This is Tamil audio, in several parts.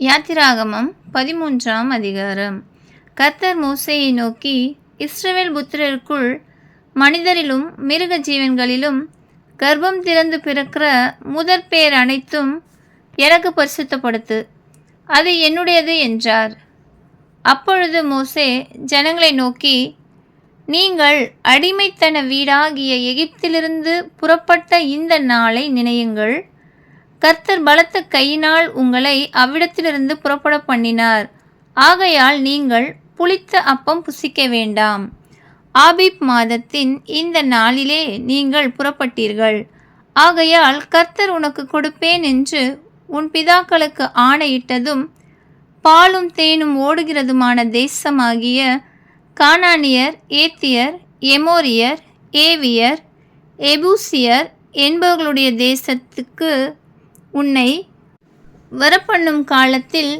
யாத்திராகமம் 13ஆம் அதிகாரம். கர்த்தர் மோசேயை நோக்கி, இஸ்ரவேல் புத்திரருக்குள் மனிதரிலும் மிருக ஜீவன்களிலும் கர்ப்பம் திறந்து பிறக்கிற முதற்பேர் அனைத்தும் எனக்கு பரிசுத்தப்படுத்து, அது என்னுடையது என்றார். அப்பொழுது மோசே ஜனங்களை நோக்கி, நீங்கள் அடிமைத்தன வீடாகிய எகிப்திலிருந்து புறப்பட்ட இந்த நாளை நினையுங்கள். கர்த்தர் பலத்த கையினால் உங்களை அவ்விடத்திலிருந்து புறப்பட பண்ணினார். ஆகையால் நீங்கள் புளித்த அப்பம் புசிக்க வேண்டாம். ஆபீப் மாதத்தின் இந்த நாளிலே நீங்கள் புறப்பட்டீர்கள். ஆகையால் கர்த்தர் உனக்கு கொடுப்பேன் என்று உன் பிதாக்களுக்கு ஆணையிட்டதும் பாலும் தேனும் ஓடுகிறதுமான தேசமாகிய கானானியர், ஏத்தியர், எமோரியர், ஏவியர், எபூசியர் என்பவர்களுடைய தேசத்துக்கு உன்னை வரப்பண்ணும் காலத்தில்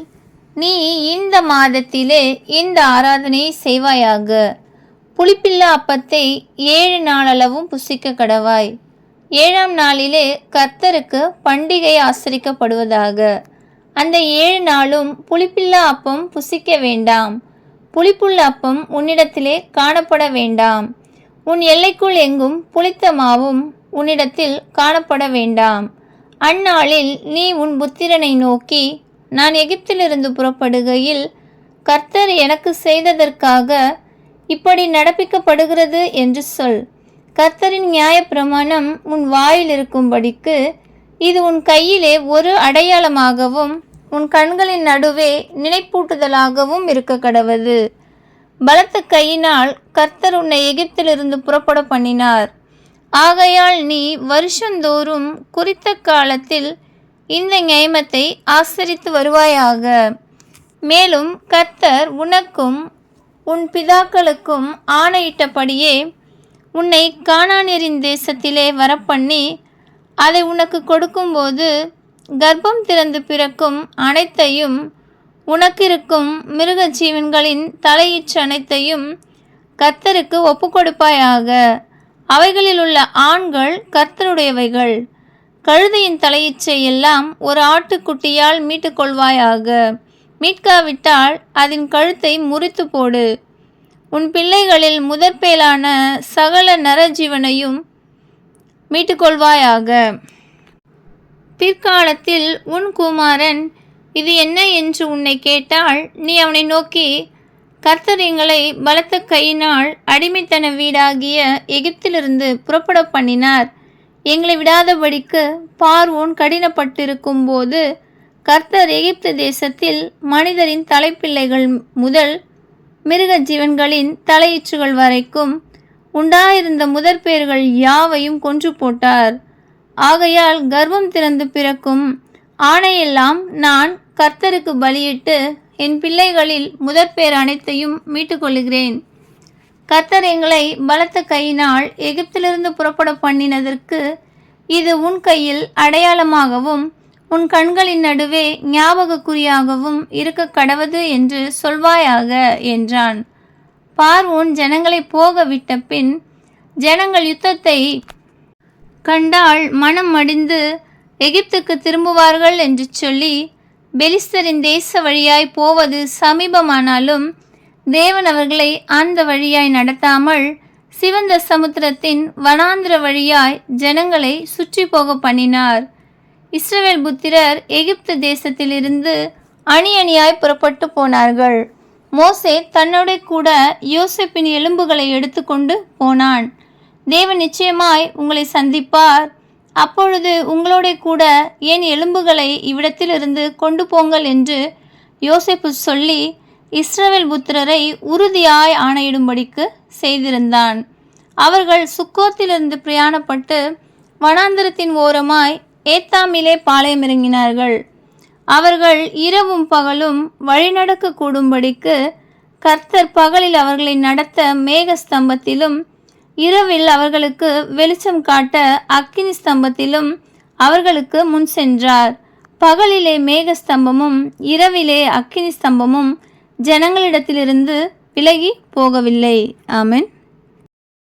நீ இந்த மாதத்திலே இந்த ஆராதனையை செய்வாயாக. புளிப்பில்லா அப்பத்தை 7 நாளளவும் புசிக்க கடவாய். 7ஆம் நாளிலே கர்த்தருக்கு பண்டிகை ஆசரிக்கப்படுவதாக. அந்த 7 நாளும் புளிப்பில்லா அப்பம் புசிக்க வேண்டாம். புளிப்புள்ள அப்பம் உன்னிடத்திலே காணப்பட வேண்டாம். உன் எல்லைக்குள் எங்கும் புளித்த மாவும் உன்னிடத்தில் காணப்பட வேண்டாம். அந்நாளில் நீ உன் புத்திரனை நோக்கி, நான் எகிப்திலிருந்து புறப்படுகையில் கர்த்தர் எனக்கு செய்ததற்காக இப்படி நடப்பிக்கப்படுகிறது என்று சொல். கர்த்தரின் நியாயப்பிரமாணம் உன் வாயில் இருக்கும்படிக்கு இது உன் கையிலே ஒரு அடையாளமாகவும் உன் கண்களின் நடுவே நினைப்பூட்டுதலாகவும் இருக்க கடவது. பலத்த கையினால் கர்த்தர் உன்னை எகிப்திலிருந்து புறப்பட பண்ணினார். ஆகையால் நீ வருஷந்தோறும் குறித்த காலத்தில் இந்த நியமத்தை ஆசரித்து வருவாயாக. மேலும் கர்த்தர் உனக்கும் உன் பிதாக்களுக்கும் ஆணையிட்டபடியே உன்னை கானானியரின் தேசத்திலே வரப்பண்ணி அதை உனக்கு கொடுக்கும்போது கர்ப்பம் திறந்து பிறக்கும் அனைத்தையும், உனக்கிருக்கும் மிருக ஜீவன்களின் தலையீற்று அனைத்தையும் கர்த்தருக்கு ஒப்புக்கொடுப்பாயாக. அவைகளில் உள்ள ஆண்கள் கர்த்தருடையவைகள். கழுதையின் தலையீச்சை எல்லாம் ஒரு ஆட்டுக்குட்டியால் மீட்டுக்கொள்வாயாக. மீட்காவிட்டால் அதன் கழுத்தை முறித்து போடு. உன் பிள்ளைகளில் முதற்பேலான சகல நரஜீவனையும் மீட்டுக்கொள்வாயாக. பிற்காலத்தில் உன் குமாரன் இது என்ன என்று உன்னை கேட்டால், நீ அவனை நோக்கி, கர்த்தர் எங்களை பலத்த கையினால் அடிமைத்தன வீடாகிய எகிப்திலிருந்து புறப்பட பண்ணினார். எங்களை விடாதபடிக்கு பார்வோன் கடினப்பட்டிருக்கும் போது கர்த்தர் எகிப்து தேசத்தில் மனிதரின் தலைப்பிள்ளைகள் முதல் மிருக ஜீவன்களின் தலையீற்றுகள் வரைக்கும் உண்டாயிருந்த முதற்பேர்கள் யாவையும் கொன்று போட்டார். ஆகையால் கர்ப்பம் திறந்து பிறக்கும் ஆணையெல்லாம் நான் கர்த்தருக்கு பலியிட்டு என் பிள்ளைகளில் முதற்பேர் அனைத்தையும் மீட்டுக்கொள்கிறேன். கர்த்தர் எங்களை பலத்த கையினால் எகிப்திலிருந்து புறப்பட பண்ணினதற்கு இது உன் கையில் அடையாளமாகவும் உன் கண்களின் நடுவே ஞாபகக்குறியாகவும் இருக்க கடவது என்று சொல்வாயாக என்றான். பார்வோன் ஜனங்களை போக விட்ட பின் ஜனங்கள் யுத்தத்தை கண்டால் மனம் மடிந்து எகிப்துக்கு திரும்புவார்கள் என்று சொல்லி பெலிஸ்தரின் தேச வழியாய் போவது சமீபமானாலும் தேவன் அவர்களை அந்த வழியாய் நடத்தாமல் சிவந்த சமுத்திரத்தின் வனாந்திர வழியாய் ஜனங்களை சுற்றி போக பண்ணினார். இஸ்ரவேல் புத்திரர் எகிப்து தேசத்திலிருந்து அணி அணியாய் புறப்பட்டு போனார்கள். மோசே தன்னோட கூட யோசேப்பின் எலும்புகளை எடுத்துக்கொண்டு போனான். தேவன் நிச்சயமாய் உங்களை சந்திப்பார். அப்பொழுது உங்களோட கூட என் எலும்புகளை இவ்விடத்திலிருந்து கொண்டு போங்கள் என்று யோசேப்பு சொல்லி இஸ்ரவேல் புத்திரரை உறுதியாய் ஆணையிடும்படிக்கு செய்திருந்தான். அவர்கள் சுக்கோத்திலிருந்து பிரயாணப்பட்டு வனாந்திரத்தின் ஓரமாய் ஏத்தாமிலே பாளையமிறங்கினார்கள். அவர்கள் இரவும் பகலும் வழிநடக்க கூடும்படிக்கு கர்த்தர் பகலில் அவர்களை நடத்த மேக ஸ்தம்பத்திலும் இரவில் அவர்களுக்கு வெளிச்சம் காட்ட அக்கினி ஸ்தம்பத்திலும் அவர்களுக்கு முன் சென்றார். பகலிலே மேக ஸ்தம்பமும் இரவிலே அக்கினி ஸ்தம்பமும் ஜனங்களிடத்திலிருந்து விலகி போகவில்லை. ஆமென்.